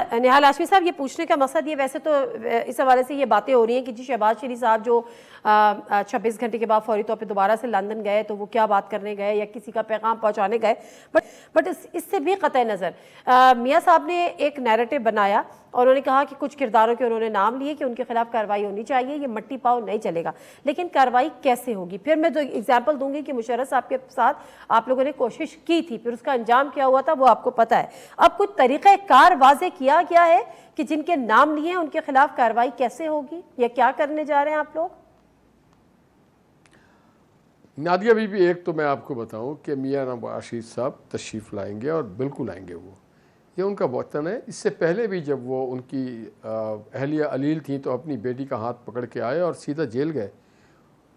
निहाल हाशमी साहब, ये पूछने का मकसद ये वैसे तो इस हवाले से ये बातें हो रही हैं कि जी शहबाज शरीफ साहब जो 26 घंटे के बाद फौरी तौर पे दोबारा से लंदन गए तो वो क्या बात करने गए या किसी का पैगाम पहुंचाने गए, बट इससे भी कतई नज़र मियाँ साहब ने एक नैरेटिव बनाया और उन्होंने कहा कि कुछ किरदारों के उन्होंने नाम लिए कि उनके खिलाफ कार्रवाई होनी चाहिए, ये मट्टी पाव नहीं चलेगा। लेकिन कार्रवाई कैसे होगी? फिर मैं जो एग्जाम्पल दूंगी कि मुशर्रफ साहब के साथ आप लोगों ने कोशिश की थी, फिर उसका अंजाम क्या हुआ था वो आपको पता है। अब कुछ तरीक़ा कार वाज़े किया गया है कि जिनके नाम लिए उनके खिलाफ कार्रवाई कैसे होगी या क्या करने जा रहे हैं आप लोग? नादिया बीबी, एक तो मैं आपको बताऊं कि मियाँ नवाज शरीफ साहब तशरीफ़ लाएंगे और बिल्कुल आएंगे, वो ये उनका वतन है। इससे पहले भी जब वो उनकी अहलिया अलील थी तो अपनी बेटी का हाथ पकड़ के आए और सीधा जेल गए।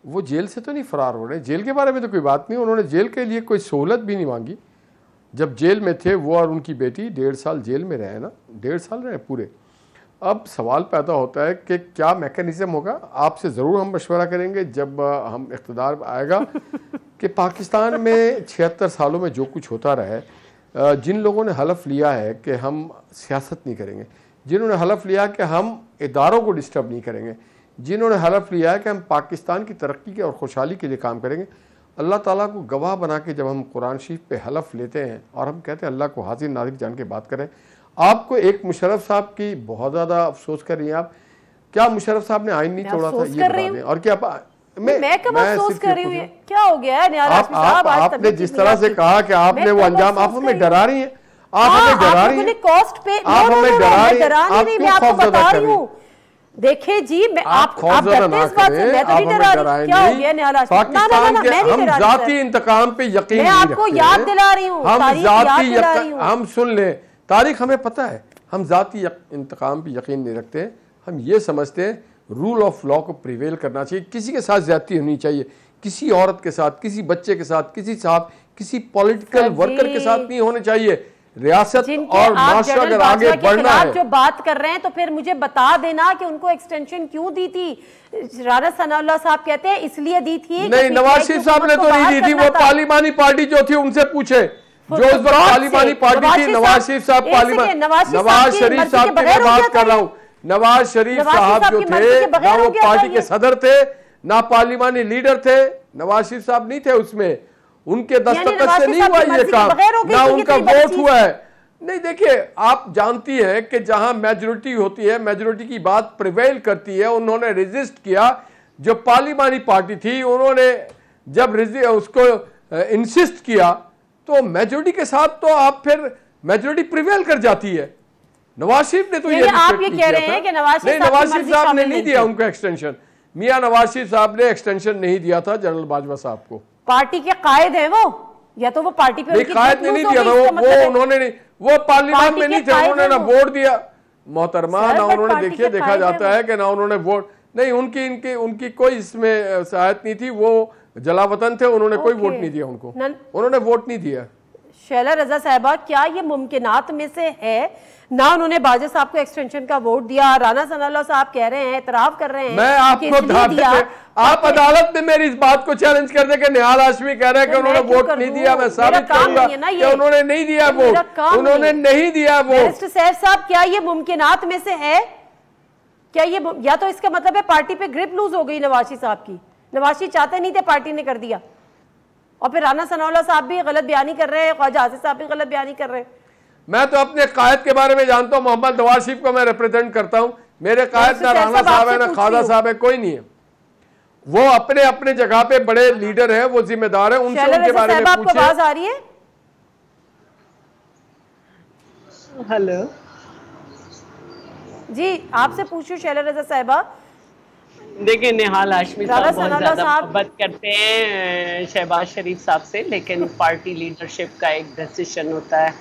वो जेल से तो नहीं फ़रार हो रहे, जेल के बारे में तो कोई बात नहीं, उन्होंने जेल के लिए कोई सहूलत भी नहीं मांगी। जब जेल में थे वो और उनकी बेटी 1.5 साल जेल में रहे ना, 1.5 साल रहे पूरे। अब सवाल पैदा होता है कि क्या मैकेनिज़्म होगा। आपसे ज़रूर हम मशवरा करेंगे जब हम इक़्तिदार आएगा कि पाकिस्तान में 76 सालों में जो कुछ होता रहा है, जिन लोगों ने हलफ लिया है कि हम सियासत नहीं करेंगे, जिन्होंने हलफ लिया कि हम इदारों को डिस्टर्ब नहीं करेंगे, जिन्होंने हलफ लिया है कि हम पाकिस्तान की तरक्की के और खुशहाली के लिए काम करेंगे, अल्लाह ताला को गवाह बना के जब हम कुरान शरीफ पे हलफ लेते हैं और हम कहते हैं अल्लाह को हाजिर नाज़िर जान के बात करें। आपको एक मुशर्रफ साहब की बहुत ज़्यादा अफसोस कर रही हैं आप। क्या मुशर्रफ साहब ने आइन नहीं तोड़ा था, ये बता दें। और क्या मैं कब अफसोस कर रही हूँ? क्या हो गया है निहाल हाशमी साहब? आपने जिस तरह से कहा कि आपने वो अंजाम, आप हमें डरा रही हैं, आप हमें डरा रही हैं, कॉस्ट पे आप हमें डरा रही हैं, मैं आपको बता रही हूँ। देखिए जी, मैं आप डरते हैं इस बात से, मैं तो नहीं डरा रही। क्या हो गया निहाल हाशमी? पाकिस्तान के हम जाती इंतकाम पे यकीन नहीं रखते। मैं आपको याद दिला रही हूँ, हम सुन लें, तारीख हमें पता है। हम जाती इंतकाम पे यकीन नहीं रखते, हम ये समझते हैं रूल ऑफ लॉ को प्रिवेल करना चाहिए। किसी के साथ ज्यादती होनी चाहिए, किसी औरत के साथ, किसी बच्चे के साथ, किसी पॉलिटिकल वर्कर के साथ नहीं होने चाहिए। रियासत और माशरा अगर आगे बढ़ना है, जो बात कर रहे हैं तो फिर मुझे बता देना कि उनको एक्सटेंशन क्यों दी थी। राना सनाउल्लाह साहब कहते हैं इसलिए दी थी। नहीं, नवाज शरीफ साहब ने तो नहीं दी थी, वो पार्लिमानी पार्टी जो थी उनसे पूछे, जो उस वक्त पार्लिमानी पार्टी थी। नवाज शरीफ साहब पार्लिमान, नवाज शरीफ साहब की मैं बात कर रहा हूँ। नवाज शरीफ साहब जो थे ना वो पार्टी के सदर थे ना पार्लिमानी लीडर थे, नवाज शरीफ साहब नहीं थे उसमें, उनके दस्तखत से नहीं हुआ ये काम, ना उनका वोट हुआ है। नहीं, देखिए आप जानती हैं कि जहां मेजोरिटी होती है, मेजोरिटी की बात प्रिवेल करती है। उन्होंने रेजिस्ट किया, जो पार्लिमानी पार्टी थी उन्होंने जब उसको इंसिस्ट किया तो मेजोरिटी के साथ तो आप फिर मेजोरिटी प्रिवेल कर जाती है। नवाज शरीफ ने तो ये आप ये कह रहे हैं कि नवाज शरीफ साहब ने नहीं दिया उनको एक्सटेंशन। मियां नवाज शरीफ साहब ने एक्सटेंशन नहीं दिया था जनरल बाजवा साहब को। पार्टी के कायद है वो, या तो वो पार्टी पे कायद ने नहीं दिया था, वो उन्होंने नहीं, वो पार्लियामेंट में नहीं थे, उन्होंने ना वोट दिया मोहतरमा, ना उन्होंने देखिए देखा जाता है कि ना उन्होंने वोट नहीं, उनकी कोई इसमें सहायता नहीं थी। वो जलावतन थे, उन्होंने कोई वोट नहीं दिया उनको, उन्होंने वोट नहीं दिया। शैला रजा साहिबा, क्या ये मुमकिनात में से है? ना उन्होंने बाजा साहब को एक्सटेंशन का वोट दिया, राना सनाउल्लाह साहब कह रहे हैं, इतराफ कर रहे हैं। मैं आपको आप अदालत में मेरी इस बात को चैलेंज कर दे कि निहाल हाशमी कह रहे हैं कि उन्होंने वोट नहीं दिया, मैं साबित करूंगा कि उन्होंने नहीं दिया वोट, उन्होंने नहीं दिया वोट। सैफ साहब, क्या ये मुमकिनात में से है? क्या ये, या तो इसका मतलब है पार्टी पे ग्रिप लूज हो गई नवाज शरीफ साहब की, नवाज शरीफ चाहते नहीं थे, पार्टी ने कर दिया, और फिर राना सनाउल्लाह साहब भी गलत बयानी कर रहे हैं, ख्वाजा आसिफ साहब भी गलत बयानी कर रहे हैं। मैं तो अपने कायद के बारे में जानता हूं, मोहम्मद नवाज शरीफ को मैं रिप्रेजेंट करता हूं। मेरे कायद ना राना साहब है ना ख्वाजा साहब है, कोई नहीं है। वो अपने अपने जगह पे बड़े लीडर हैं, वो जिम्मेदार है, उनसे उनके बारे में पूछिए। आवाज आ रही है? हेलो जी, आपसे पूछूं शैला रजा साहिबा। देखिए, निहाल हाशमी साहब बहुत ज्यादा मोहब्बत करते हैं शहबाज शरीफ साहब से, लेकिन पार्टी लीडरशिप का एक डिसीजन होता है।